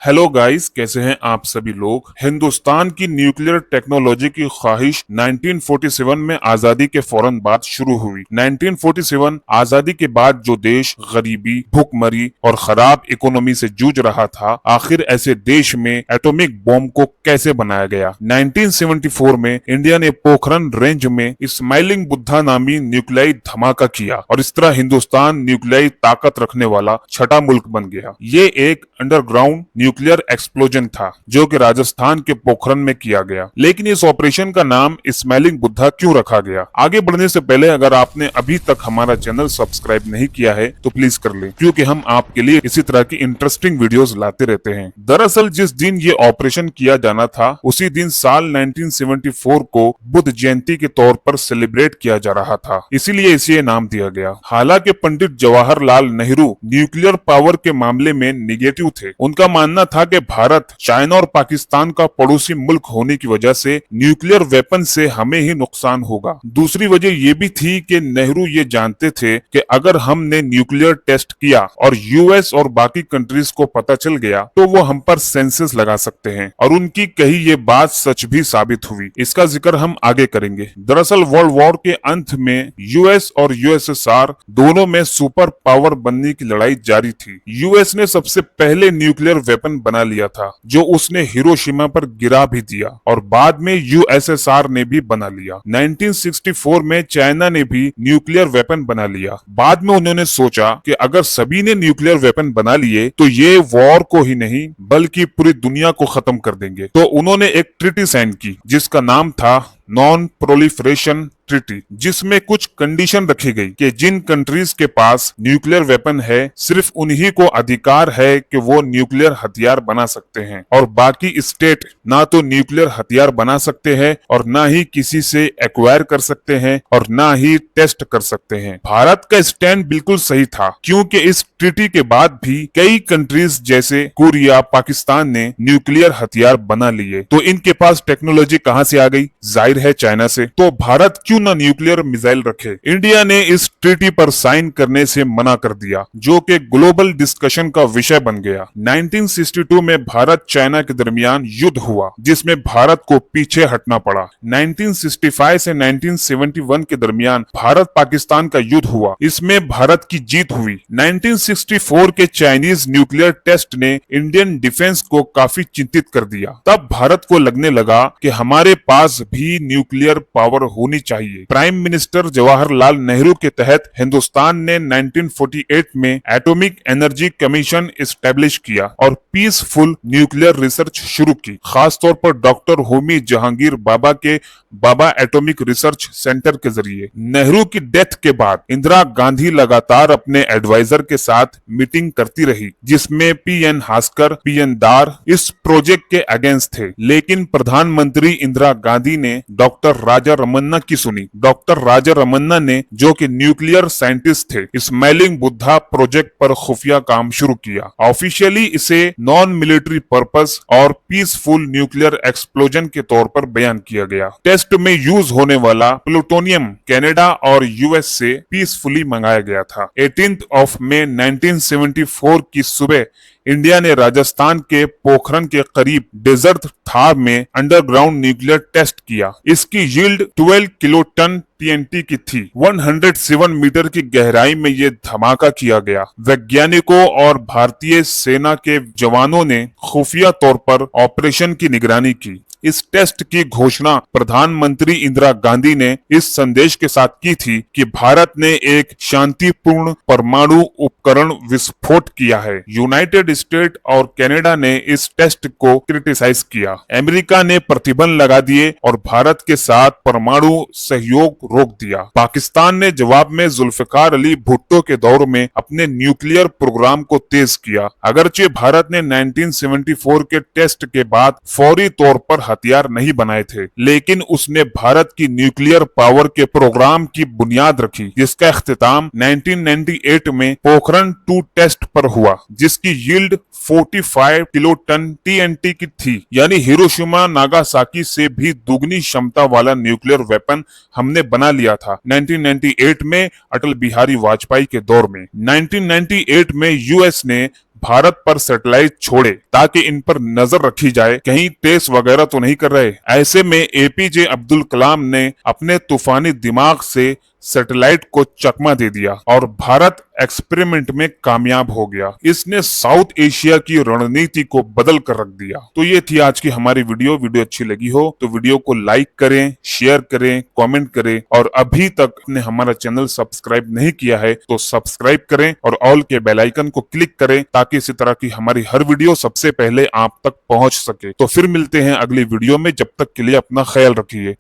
Hello guys, कैसे हैं आप सभी लोग। हिंदुस्तान की न्यूक्लियर टेक्नोलॉजी की ख्वाहिश 1947 में आजादी के फौरन बाद शुरू हुई। 1947 आजादी के बाद जो देश गरीबी, भुखमरी और खराब इकोनॉमी से जूझ रहा था, आखिर ऐसे देश में एटॉमिक बॉम्ब को कैसे बनाया गया। 1974 में इंडिया ने पोखरण रेंज में स्माइलिंग बुद्धा नामी न्यूक्लियाई धमाका किया और इस तरह हिंदुस्तान न्यूक्लियाई ताकत रखने वाला छठा मुल्क बन गया। ये एक अंडरग्राउंड न्यूक्लियर एक्सप्लोजन था जो कि राजस्थान के पोखरण में किया गया। लेकिन इस ऑपरेशन का नाम स्माइलिंग बुद्धा क्यों रखा गया? आगे बढ़ने से पहले अगर आपने अभी तक हमारा चैनल सब्सक्राइब नहीं किया है तो प्लीज कर लें, क्योंकि हम आपके लिए इसी तरह की इंटरेस्टिंग वीडियोस लाते रहते हैं। दरअसल जिस दिन ये ऑपरेशन किया जाना था उसी दिन साल 1974 को बुद्ध जयंती के तौर पर सेलिब्रेट किया जा रहा था, इसीलिए इसे नाम दिया गया। हालांकि पंडित जवाहरलाल नेहरू न्यूक्लियर पावर के मामले में निगेटिव थे। उनका मानना था कि भारत, चाइना और पाकिस्तान का पड़ोसी मुल्क होने की वजह से न्यूक्लियर वेपन से हमें ही नुकसान होगा। दूसरी वजह ये भी थी कि नेहरू ये जानते थे कि अगर हमने न्यूक्लियर टेस्ट किया और यूएस और बाकी कंट्रीज को पता चल गया तो वो हम पर सेंसेस लगा सकते हैं, और उनकी कही ये बात सच भी साबित हुई। इसका जिक्र हम आगे करेंगे। दरअसल वर्ल्ड वॉर के अंत में यूएस और यूएसएसआर दोनों में सुपर पावर बनने की लड़ाई जारी थी। यूएस ने सबसे पहले न्यूक्लियर वेपन बना लिया था जो उसने हिरोशिमा पर गिरा भी दिया, और बाद में यूएसएसआर ने भी बना लिया। 1964 में चाइना ने भी न्यूक्लियर वेपन बना लिया। बाद में उन्होंने सोचा कि अगर सभी ने न्यूक्लियर वेपन बना लिए तो ये वॉर को ही नहीं बल्कि पूरी दुनिया को खत्म कर देंगे। तो उन्होंने एक ट्रीटी साइन की जिसका नाम था नॉन प्रोलिफरेशन ट्रीटी, जिसमें कुछ कंडीशन रखी गई कि जिन कंट्रीज के पास न्यूक्लियर वेपन है सिर्फ उन्हीं को अधिकार है कि वो न्यूक्लियर हथियार बना सकते हैं, और बाकी स्टेट ना तो न्यूक्लियर हथियार बना सकते हैं और ना ही किसी से एक्वायर कर सकते हैं और ना ही टेस्ट कर सकते हैं। भारत का स्टैंड बिल्कुल सही था, क्योंकि इस ट्रीटी के बाद भी कई कंट्रीज जैसे कोरिया, पाकिस्तान ने न्यूक्लियर हथियार बना लिए। तो इनके पास टेक्नोलॉजी कहां से आ गई? जाहिर है चाइना से। तो भारत क्यों ना न्यूक्लियर मिसाइल रखे? इंडिया ने इस ट्रीटी पर साइन करने से मना कर दिया, जो कि ग्लोबल डिस्कशन का विषय बन गया। 1962 में भारत चाइना के दरमियान युद्ध हुआ जिसमें भारत को पीछे हटना पड़ा। 1965 से 1971 के दरमियान भारत पाकिस्तान का युद्ध हुआ, इसमें भारत की जीत हुई। 1964 के चाइनीज न्यूक्लियर टेस्ट ने इंडियन डिफेंस को काफी चिंतित कर दिया। तब भारत को लगने लगा कि हमारे पास भी न्यूक्लियर पावर होनी चाहिए। प्राइम मिनिस्टर जवाहरलाल नेहरू के तहत हिंदुस्तान ने 1948 में एटॉमिक एनर्जी कमीशन एस्टेब्लिश किया और पीसफुल न्यूक्लियर रिसर्च शुरू की, खासतौर पर डॉक्टर होमी जहांगीर बाबा के बाबा एटॉमिक रिसर्च सेंटर के जरिए। नेहरू की डेथ के बाद इंदिरा गांधी लगातार अपने एडवाइजर के साथ मीटिंग करती रही, जिसमें पीएन हास्कर, पीएन दार इस प्रोजेक्ट के अगेंस्ट थे, लेकिन प्रधानमंत्री इंदिरा गांधी ने डॉक्टर राजा रमन्ना की सुनी। डॉक्टर राजा रमन्ना ने, जो कि न्यूक्लियर साइंटिस्ट थे, स्माइलिंग बुद्धा प्रोजेक्ट पर खुफिया काम शुरू किया। ऑफिशियली इसे नॉन मिलिट्री पर्पस और पीसफुल न्यूक्लियर एक्सप्लोजन के तौर पर बयान किया गया। टेस्ट में यूज होने वाला प्लूटोनियम कनाडा और यूएस से पीसफुली मंगाया गया था। 18 मई 1974 की सुबह इंडिया ने राजस्थान के पोखरण के करीब डेजर्ट थार में अंडरग्राउंड न्यूक्लियर टेस्ट किया। इसकी यील्ड 12 किलोटन टीएनटी की थी। 107 मीटर की गहराई में ये धमाका किया गया। वैज्ञानिकों और भारतीय सेना के जवानों ने खुफिया तौर पर ऑपरेशन की निगरानी की। इस टेस्ट की घोषणा प्रधानमंत्री इंदिरा गांधी ने इस संदेश के साथ की थी कि भारत ने एक शांतिपूर्ण परमाणु उपकरण विस्फोट किया है। यूनाइटेड स्टेट और कनाडा ने इस टेस्ट को क्रिटिसाइज किया। अमेरिका ने प्रतिबंध लगा दिए और भारत के साथ परमाणु सहयोग रोक दिया। पाकिस्तान ने जवाब में जुल्फिकार अली भुट्टो के दौर में अपने न्यूक्लियर प्रोग्राम को तेज किया। अगरचे भारत ने 1974 के टेस्ट के बाद फौरी तौर पर हथियार नहीं बनाए थे, लेकिन उसने भारत की न्यूक्लियर पावर के प्रोग्राम की बुनियाद रखी, जिसका इख्तिताम 1998 में पोखरण 2 टेस्ट पर हुआ, जिसकी यील्ड 45 किलोटन टीएनटी की थी। यानी हिरोशिमा नागासाकी से भी दुगनी क्षमता वाला न्यूक्लियर वेपन हमने बना लिया था 1998 में अटल बिहारी वाजपेयी के दौर में। 1998 में यूएस ने भारत पर सैटेलाइट छोड़े ताकि इन पर नजर रखी जाए, कहीं टेस्ट वगैरह तो नहीं कर रहे। ऐसे में एपीजे अब्दुल कलाम ने अपने तूफानी दिमाग से सैटेलाइट को चकमा दे दिया और भारत एक्सपेरिमेंट में कामयाब हो गया। इसने साउथ एशिया की रणनीति को बदल कर रख दिया। तो ये थी आज की हमारी वीडियो अच्छी लगी हो तो वीडियो को लाइक करें, शेयर करें, कमेंट करें और अभी तक आपने हमारा चैनल सब्सक्राइब नहीं किया है तो सब्सक्राइब करें और ऑल के बेल आइकन को क्लिक करें ताकि इसी तरह की हमारी हर वीडियो सबसे पहले आप तक पहुंच सके। तो फिर मिलते हैं अगली वीडियो में, जब तक के लिए अपना ख्याल रखिए।